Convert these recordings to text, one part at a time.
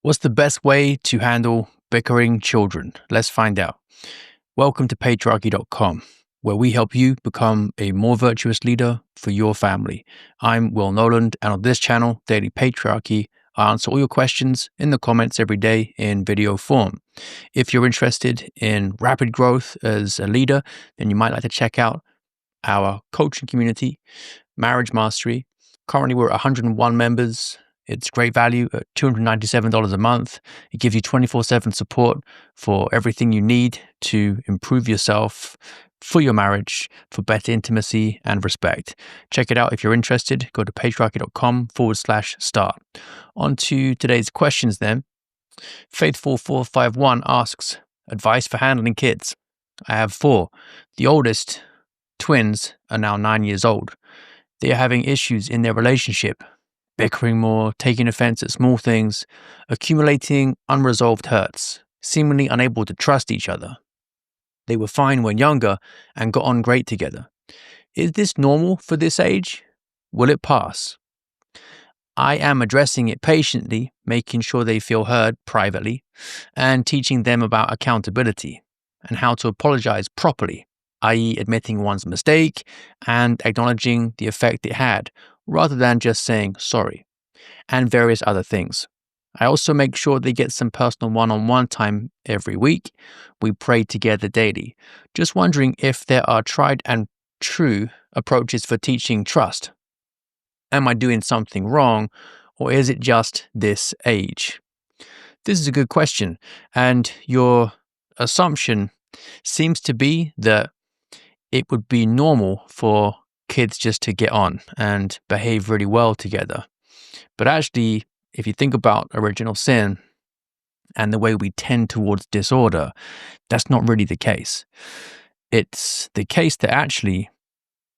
What's the best way to handle bickering children? Let's find out. Welcome to Patriarchy.com, where we help you become a more virtuous leader for your family. I'm Knowland, and on this channel, Daily Patriarchy, I answer all your questions in the comments every day in video form. If you're interested in rapid growth as a leader, then you might like to check out our coaching community, Marriage Mastery. Currently, we're at 101 members. It's great value at $297 a month. It gives you 24/7 support for everything you need to improve yourself for your marriage, for better intimacy and respect. Check it out if you're interested. Go to patriarchy.com/start. On to today's questions then. Faithful451 asks, advice for handling kids. I have 4. The oldest, twins, are now 9 years old. They are having issues in their relationship, bickering more, taking offense at small things, accumulating unresolved hurts, seemingly unable to trust each other. They were fine when younger and got on great together. Is this normal for this age? Will it pass? I am addressing it patiently, making sure they feel heard privately, and teaching them about accountability and how to apologize properly, i.e. admitting one's mistake and acknowledging the effect it had, rather than just saying sorry, and various other things. I also make sure they get some personal one-on-one time every week. We pray together daily. Just wondering if there are tried and true approaches for teaching trust. Am I doing something wrong, or is it just this age? This is a good question, and your assumption seems to be that it would be normal for kids just to get on and behave really well together. But actually, if you think about original sin and the way we tend towards disorder, that's not really the case. It's the case that actually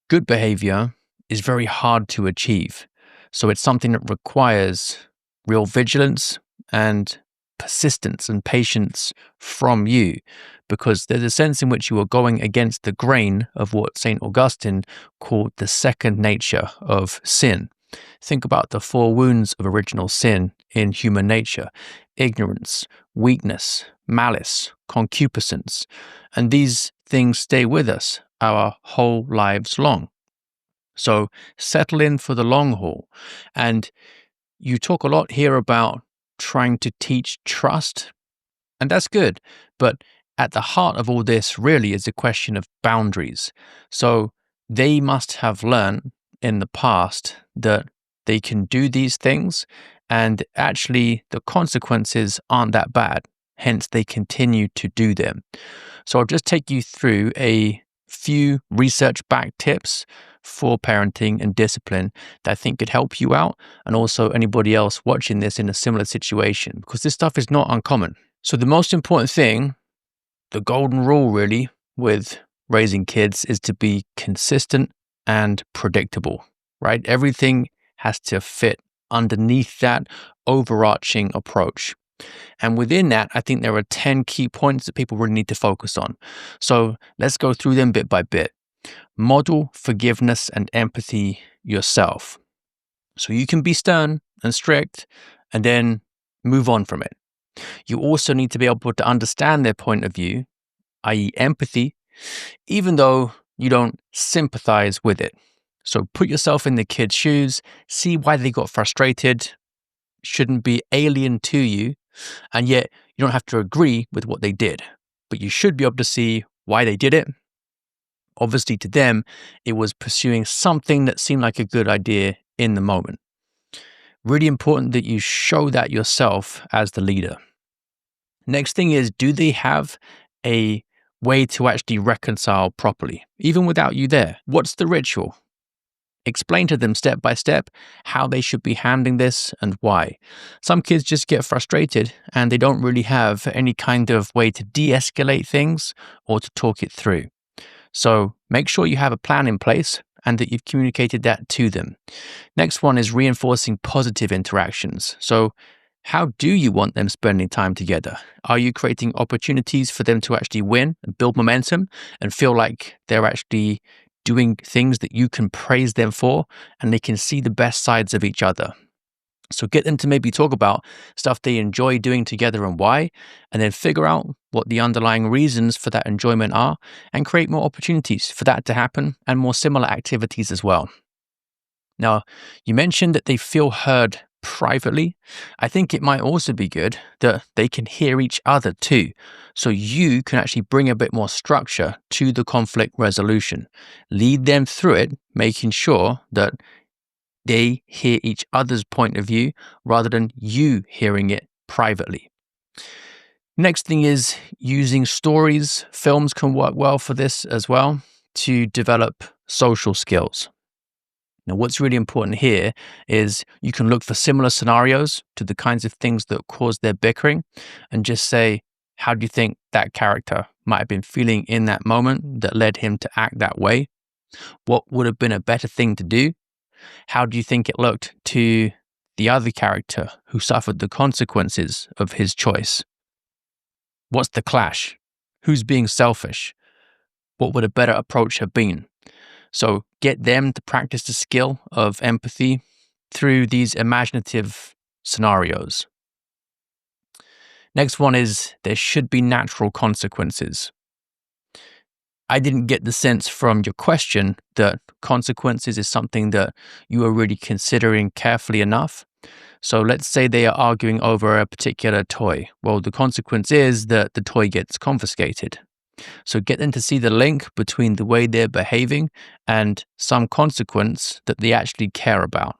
good behavior is very hard to achieve. So it's something that requires real vigilance and persistence and patience from you, because there's a sense in which you are going against the grain of what St. Augustine called the second nature of sin. Think about the 4 wounds of original sin in human nature: ignorance, weakness, malice, concupiscence. And these things stay with us our whole lives long. So settle in for the long haul. And you talk a lot here about trying to teach trust, and that's good. But at the heart of all this really is a question of boundaries. So they must have learned in the past that they can do these things, and actually the consequences aren't that bad. Hence, they continue to do them. So I'll just take you through a few research-backed tips for parenting and discipline that I think could help you out, and also anybody else watching this in a similar situation, because this stuff is not uncommon. So the most important thing, the golden rule really, with raising kids is to be consistent and predictable, right? Everything has to fit underneath that overarching approach. And within that, I think there are 10 key points that people really need to focus on. So let's go through them bit by bit. Model forgiveness and empathy yourself. So you can be stern and strict and then move on from it. You also need to be able to understand their point of view, i.e. empathy, even though you don't sympathize with it. So put yourself in the kid's shoes, see why they got frustrated. Shouldn't be alien to you, and yet you don't have to agree with what they did, but you should be able to see why they did it. Obviously, to them, it was pursuing something that seemed like a good idea in the moment. Really important that you show that yourself as the leader. Next thing is, do they have a way to actually reconcile properly, even without you there? What's the ritual? Explain to them step by step how they should be handling this and why. Some kids just get frustrated and they don't really have any kind of way to de-escalate things or to talk it through. So make sure you have a plan in place and that you've communicated that to them. Next one is reinforcing positive interactions. So how do you want them spending time together? Are you creating opportunities for them to actually win and build momentum and feel like they're actually doing things that you can praise them for and they can see the best sides of each other? So get them to maybe talk about stuff they enjoy doing together and why, and then figure out what the underlying reasons for that enjoyment are and create more opportunities for that to happen and more similar activities as well. Now, you mentioned that they feel heard privately. I think it might also be good that they can hear each other too. So you can actually bring a bit more structure to the conflict resolution. Lead them through it, making sure that they hear each other's point of view rather than you hearing it privately. Next thing is using stories. Films can work well for this as well to develop social skills. Now, what's really important here is you can look for similar scenarios to the kinds of things that cause their bickering and just say, how do you think that character might have been feeling in that moment that led him to act that way? What would have been a better thing to do? How do you think it looked to the other character who suffered the consequences of his choice? What's the clash? Who's being selfish? What would a better approach have been? So get them to practice the skill of empathy through these imaginative scenarios. Next one is there should be natural consequences. I didn't get the sense from your question that consequences is something that you are really considering carefully enough. So let's say they are arguing over a particular toy. Well, the consequence is that the toy gets confiscated. So get them to see the link between the way they're behaving and some consequence that they actually care about.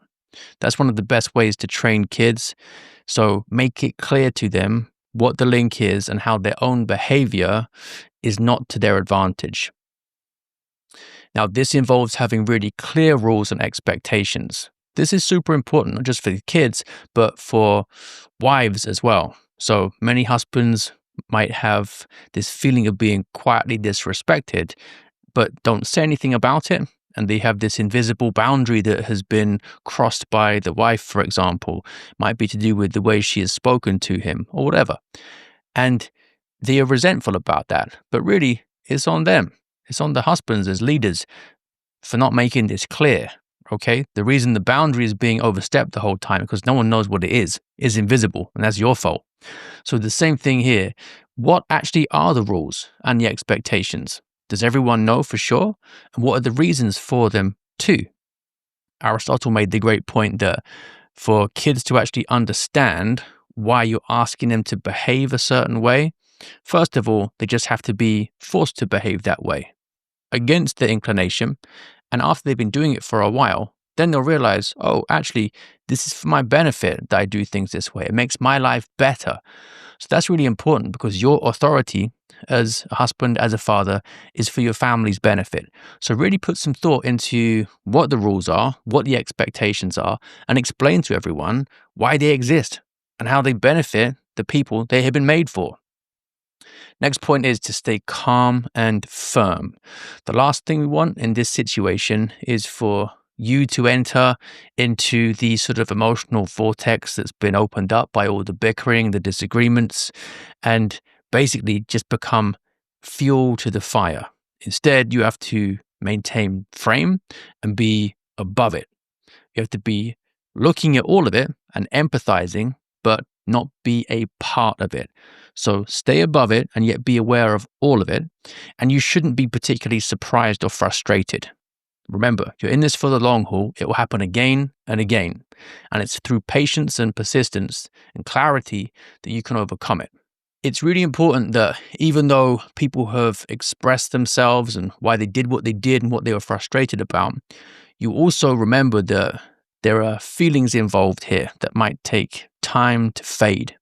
That's one of the best ways to train kids. So make it clear to them what the link is and how their own behavior is not to their advantage. Now, this involves having really clear rules and expectations. This is super important, not just for the kids, but for wives as well. So many husbands might have this feeling of being quietly disrespected, but don't say anything about it. And they have this invisible boundary that has been crossed by the wife, for example, might be to do with the way she has spoken to him or whatever. And they are resentful about that. But really, it's on them. It's on the husbands as leaders for not making this clear. Okay, the reason the boundary is being overstepped the whole time because no one knows what it is invisible, and that's your fault. So the same thing here. What actually are the rules and the expectations? Does everyone know for sure? And what are the reasons for them too? Aristotle made the great point that for kids to actually understand why you're asking them to behave a certain way, first of all, they just have to be forced to behave that way against their inclination. And after they've been doing it for a while, then they'll realize, oh, actually, this is for my benefit that I do things this way. It makes my life better. So that's really important because your authority as a husband, as a father, is for your family's benefit. So really put some thought into what the rules are, what the expectations are, and explain to everyone why they exist and how they benefit the people they have been made for. Next point is to stay calm and firm. The last thing we want in this situation is for you to enter into the sort of emotional vortex that's been opened up by all the bickering, the disagreements, and basically just become fuel to the fire. Instead, you have to maintain frame and be above it. You have to be looking at all of it and empathizing, but not be a part of it. So stay above it and yet be aware of all of it. And you shouldn't be particularly surprised or frustrated. Remember, you're in this for the long haul. It will happen again and again. And it's through patience and persistence and clarity that you can overcome it. It's really important that even though people have expressed themselves and why they did what they did and what they were frustrated about, you also remember that there are feelings involved here that might take time to fade.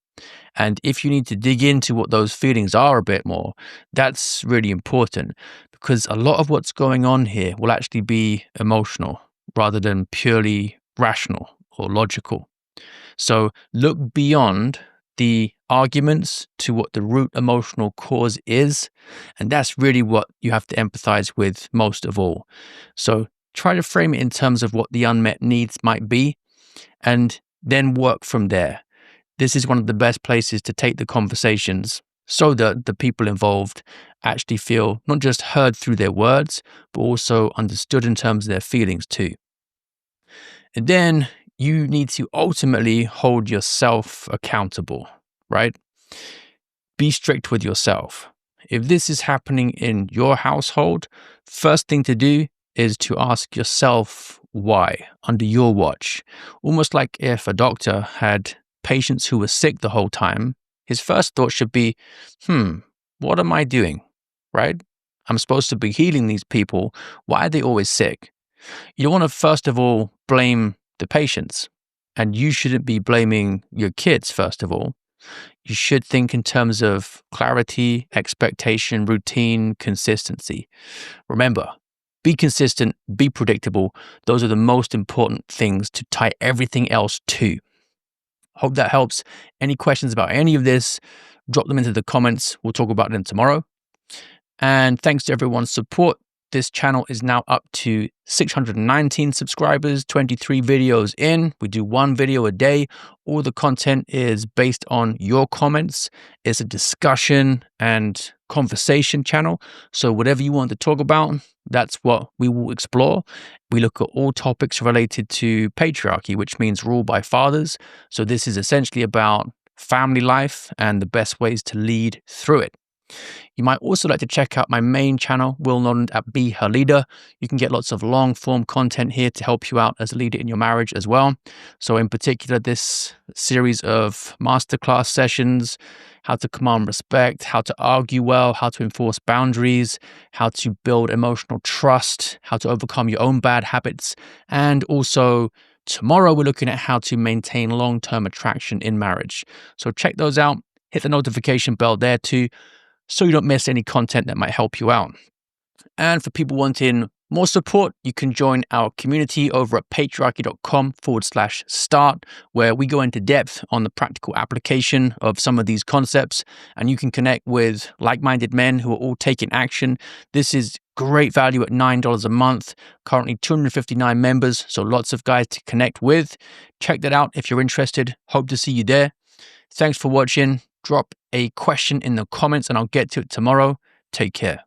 And if you need to dig into what those feelings are a bit more, that's really important because a lot of what's going on here will actually be emotional rather than purely rational or logical. So look beyond the arguments to what the root emotional cause is. And that's really what you have to empathize with most of all. So try to frame it in terms of what the unmet needs might be and then work from there. This is one of the best places to take the conversations so that the people involved actually feel not just heard through their words, but also understood in terms of their feelings too. And then you need to ultimately hold yourself accountable, right? Be strict with yourself. If this is happening in your household, first thing to do is to ask yourself why under your watch. Almost like if a doctor had patients who were sick the whole time, his first thought should be, what am I doing? Right? I'm supposed to be healing these people. Why are they always sick? You don't want to, first of all, blame the patients. And you shouldn't be blaming your kids, first of all. You should think in terms of clarity, expectation, routine, consistency. Remember, be consistent, be predictable. Those are the most important things to tie everything else to. Hope that helps. Any questions about any of this, drop them into the comments. We'll talk about them tomorrow. And thanks to everyone's support. This channel is now up to 619 subscribers, 23 videos in. We do one video a day. All the content is based on your comments. It's a discussion and conversation channel. So whatever you want to talk about, that's what we will explore. We look at all topics related to patriarchy, which means rule by fathers. So this is essentially about family life and the best ways to lead through it. You might also like to check out my main channel, Will Knowland at Be Her Leader. You can get lots of long form content here to help you out as a leader in your marriage as well. So in particular, this series of masterclass sessions, how to command respect, how to argue well, how to enforce boundaries, how to build emotional trust, how to overcome your own bad habits, and also tomorrow we're looking at how to maintain long-term attraction in marriage. So check those out. Hit the notification bell there too, so you don't miss any content that might help you out. And for people wanting more support, you can join our community over at patriarchy.com/start, where we go into depth on the practical application of some of these concepts, and you can connect with like-minded men who are all taking action. This is great value at $9 a month, currently 259 members, so lots of guys to connect with. Check that out if you're interested. Hope to see you there. Thanks for watching. Drop a question in the comments and I'll get to it tomorrow. Take care.